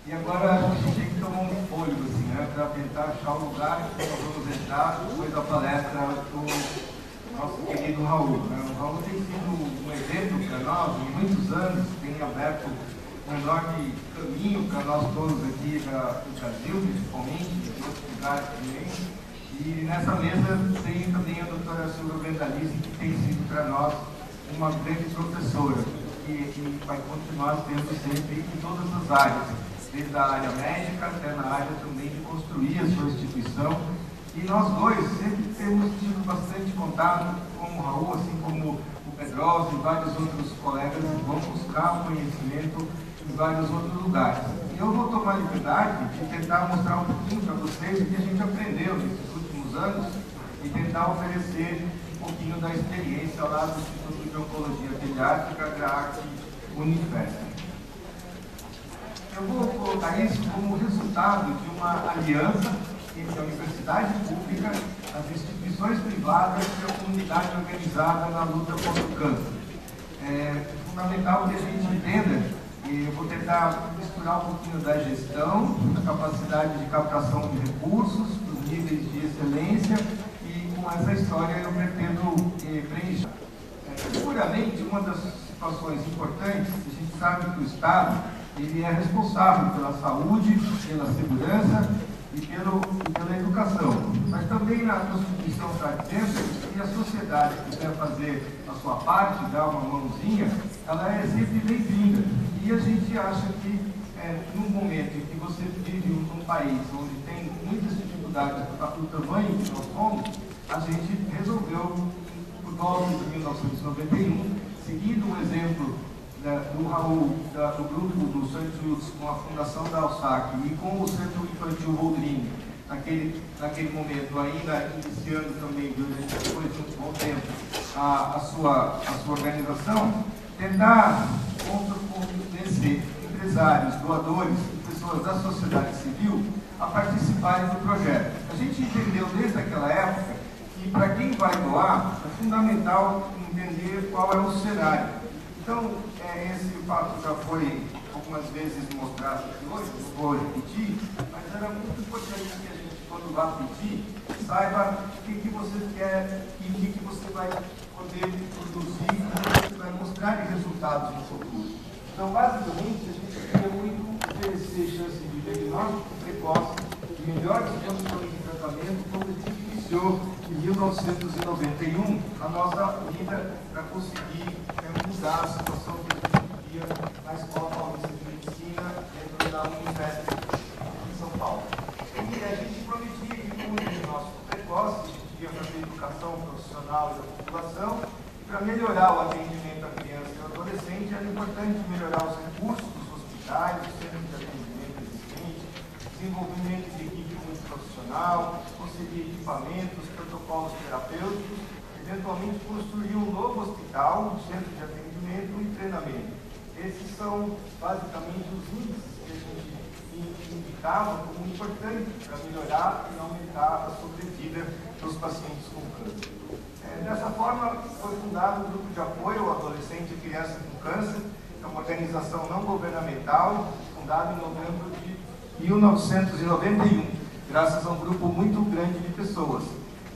E agora a gente tem que tomar um fôlego, assim, né, para tentar achar o lugar que nós vamos entrar depois da palestra do nosso querido Raul. O Raul tem sido um exemplo para nós, em muitos anos, tem aberto um enorme caminho para nós todos aqui no Brasil, principalmente, em outros lugares também. E nessa mesa tem também a doutora Silvia Brandalize, que tem sido para nós uma grande professora, que vai continuar sendo sempre em todas as áreas, desde a área médica até na área também de construir a sua instituição. E nós dois sempre temos tido bastante contato com o Raul, assim como o Pedrosa e vários outros colegas que vão buscar o conhecimento em vários outros lugares. E eu vou tomar a liberdade de tentar mostrar um pouquinho para vocês o que a gente aprendeu nesses últimos anos e tentar oferecer um pouquinho da experiência lá do Instituto de Oncologia Pediátrica da Arte Unifesp. Eu vou colocar isso como resultado de uma aliança entre a universidade pública, as instituições privadas e a comunidade organizada na luta contra o câncer. É fundamental que a gente entenda, e eu vou tentar misturar um pouquinho da gestão, da capacidade de captação de recursos, dos níveis de excelência, e com essa história eu pretendo preencher. Seguramente, uma das situações importantes, a gente sabe que o Estado ele é responsável pela saúde, pela segurança e pela educação. Mas também na Constituição está dizendo que a sociedade que quer fazer a sua parte, dar uma mãozinha, ela é sempre bem-vinda. E a gente acha que, num momento em que você vive num país onde tem muitas dificuldades do tamanho que nós somos, a gente resolveu, por volta de 1991, seguindo o exemplo do Raul, do grupo do Santos, com a fundação da Alsac e com o Centro Infantil Rodrigo, naquele momento, ainda iniciando também, depois de um bom tempo, a sua organização, tentar convencer empresários, doadores e pessoas da sociedade civil a participarem do projeto. A gente entendeu desde aquela época que, para quem vai doar, é fundamental entender qual é o cenário. Então, esse fato já foi algumas vezes mostrado aqui hoje, não vou repetir, mas era muito importante que a gente, quando vá pedir, saiba o que você quer e o que você vai poder produzir, que você vai mostrar de resultados no futuro. Então, basicamente, a gente queria muito oferecer chance de diagnóstico precoce e melhores condições de tratamento, quando a gente iniciou em 1991 a nossa vida para conseguir mudar a situação que a gente vivia na Escola Paulista de Medicina, dentro da Unifesp em São Paulo. E a gente prometia que, com o diagnóstico precoce, a gente ia fazer educação profissional da população, e para melhorar o atendimento à criança e ao adolescente, era importante melhorar os recursos dos hospitais, os centros de atendimento existentes, desenvolvimento de equipe multiprofissional, conseguir equipamentos, protocolos terapêuticos, eventualmente construir um novo hospital, um centro de atendimento e treinamento. Esses são basicamente os índices que a gente indicava como importantes para melhorar e aumentar a sobrevida dos pacientes com câncer. Dessa forma, foi fundado um grupo de apoio ao adolescente e criança com câncer, é uma organização não governamental, fundada em novembro de 1991, graças a um grupo muito grande de pessoas.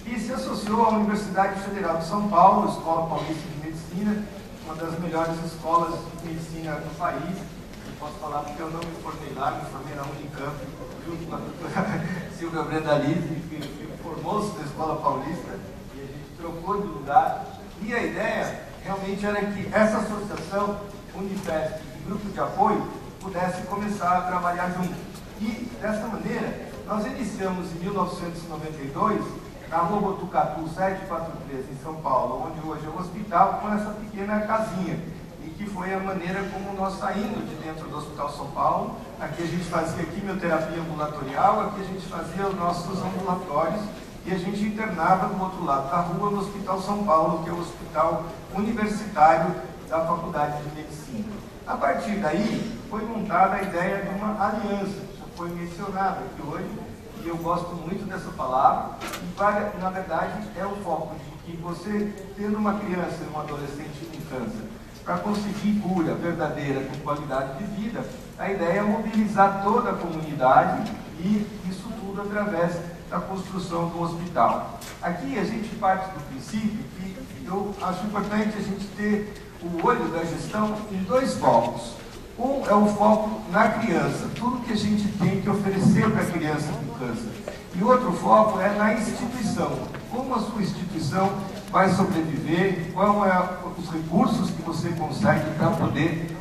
E se associou à Universidade Federal de São Paulo, Escola Paulista de Medicina, uma das melhores escolas de medicina do país. Eu posso falar porque eu não me formei lá, me formei na Unicamp, junto com a doutora Silvia Brandalize, que formou-se na Escola Paulista, e a gente trocou de lugar. E a ideia realmente era que essa associação, Unifesp e grupo de apoio, pudesse começar a trabalhar junto. E, dessa maneira, nós iniciamos em 1992, na Rua Botucatu 743, em São Paulo, onde hoje é o hospital, com essa pequena casinha, e que foi a maneira como nós saímos de dentro do Hospital São Paulo. Aqui a gente fazia quimioterapia ambulatorial, aqui a gente fazia os nossos ambulatórios, e a gente internava do outro lado da rua, no Hospital São Paulo, que é o hospital universitário da Faculdade de Medicina. A partir daí, foi montada a ideia de uma aliança, que foi mencionada aqui hoje, e eu gosto muito dessa palavra, e na verdade é o foco de que você, tendo uma criança e um adolescente com câncer, para conseguir cura verdadeira com qualidade de vida, a ideia é mobilizar toda a comunidade e isso tudo através da construção do hospital. Aqui a gente parte do princípio que eu acho importante a gente ter o olho da gestão em dois focos. Um é o foco na criança, tudo que a gente tem que oferecer para a criança com câncer. E outro foco é na instituição, como a sua instituição vai sobreviver, quais são os recursos que você consegue para poder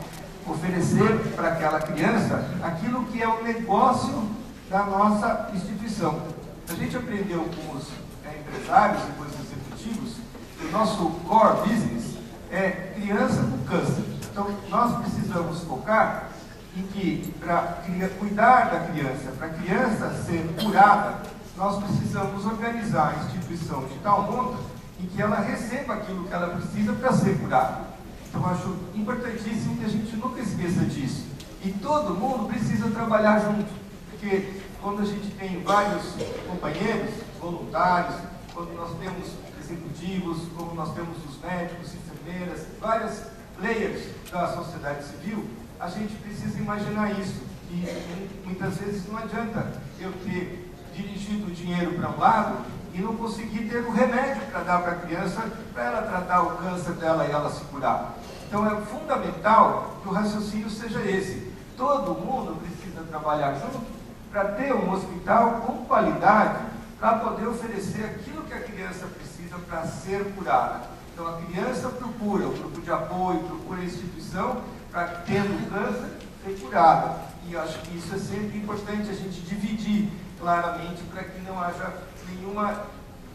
oferecer para aquela criança aquilo que é o negócio da nossa instituição. A gente aprendeu com os empresários e com os executivos que o nosso core business é criança com câncer. Então, nós precisamos focar em que, para cuidar da criança, para a criança ser curada, nós precisamos organizar a instituição de tal modo em que ela receba aquilo que ela precisa para ser curada. Então, eu acho importantíssimo que a gente nunca esqueça disso. E todo mundo precisa trabalhar junto, porque quando a gente tem vários companheiros, voluntários, quando nós temos executivos, como nós temos os médicos, enfermeiras, várias players da sociedade civil, a gente precisa imaginar isso. E muitas vezes não adianta eu ter dirigido o dinheiro para um lado e não conseguir ter o remédio para dar para a criança, para ela tratar o câncer dela e ela se curar. Então é fundamental que o raciocínio seja esse. Todo mundo precisa trabalhar junto para ter um hospital com qualidade, para poder oferecer aquilo que a criança precisa para ser curada. Então a criança procura o grupo de apoio, procura a instituição para, tendo câncer, ser curada. E eu acho que isso é sempre importante a gente dividir claramente para que não haja nenhuma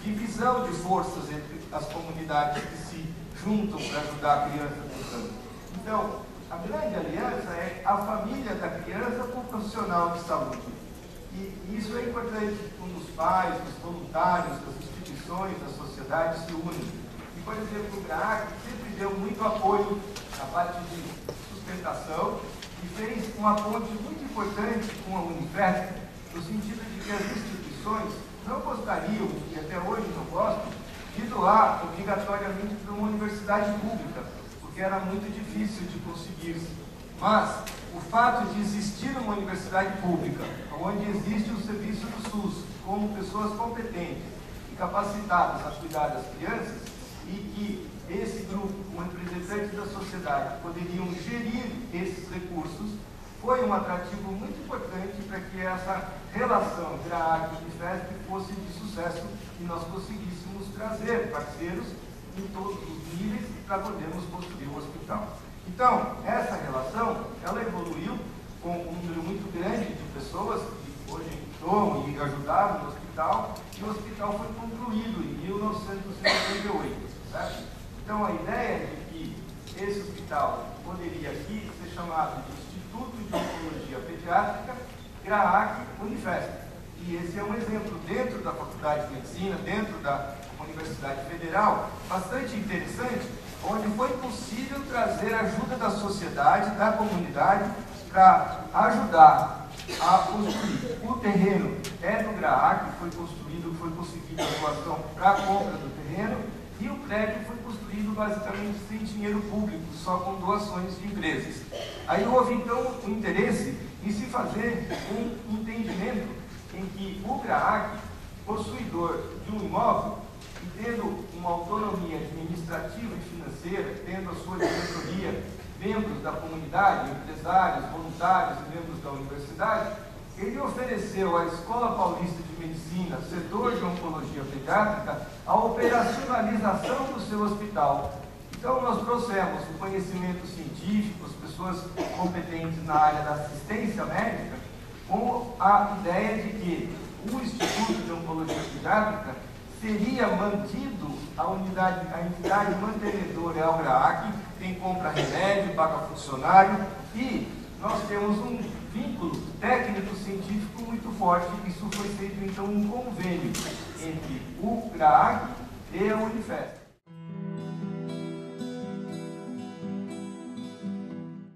divisão de forças entre as comunidades que se juntam para ajudar a criança com câncer. Então, a grande aliança é a família da criança com o profissional de saúde. E isso é importante quando os pais, os voluntários, as instituições, a sociedade se unem. E, por exemplo, o GRAAC sempre deu muito apoio na parte de sustentação e fez uma ponte muito importante com a Unifesp, no sentido de que as instituições não gostariam, e até hoje não gostam, de doar obrigatoriamente para uma universidade pública, porque era muito difícil de conseguir-se. Mas o fato de existir uma universidade pública, onde existe o serviço do SUS, com pessoas competentes e capacitadas a cuidar das crianças, e que esse grupo, com representantes da sociedade, poderiam gerir esses recursos, foi um atrativo muito importante para que essa relação GRAAC e Unifesp fosse de sucesso e nós conseguíssemos trazer parceiros em todos os níveis para podermos construir o hospital. Então, essa relação, ela evoluiu com um número muito grande de pessoas que hoje estão e ajudaram no hospital, e o hospital foi concluído em 1998, certo? Então, a ideia de que esse hospital poderia aqui ser chamado de Instituto de Oncologia Pediátrica GRAAC Unifesp. E esse é um exemplo dentro da Faculdade de Medicina, dentro da Universidade Federal, bastante interessante, onde foi possível trazer ajuda da sociedade, da comunidade, para ajudar a construir. O terreno é do GRAAC, foi construído, foi conseguida a doação para a compra do terreno, e o prédio foi construído basicamente sem dinheiro público, só com doações de empresas. Aí houve então o interesse em se fazer um entendimento em que o GRAAC, possuidor de um imóvel, e tendo uma autonomia administrativa e financeira, tendo a sua diretoria, membros da comunidade, empresários, voluntários e membros da universidade, ele ofereceu à Escola Paulista de Medicina, setor de Oncologia Pediátrica, a operacionalização do seu hospital. Então, nós trouxemos o conhecimento científico, as pessoas competentes na área da assistência médica, com a ideia de que o Instituto de Oncologia Pediátrica seria mantido, a entidade mantenedora é o GRAAC, quem compra remédio, paga funcionário, e nós temos um vínculo técnico-científico muito forte. Isso foi feito, então, um convênio entre o GRAAC e a Unifesp.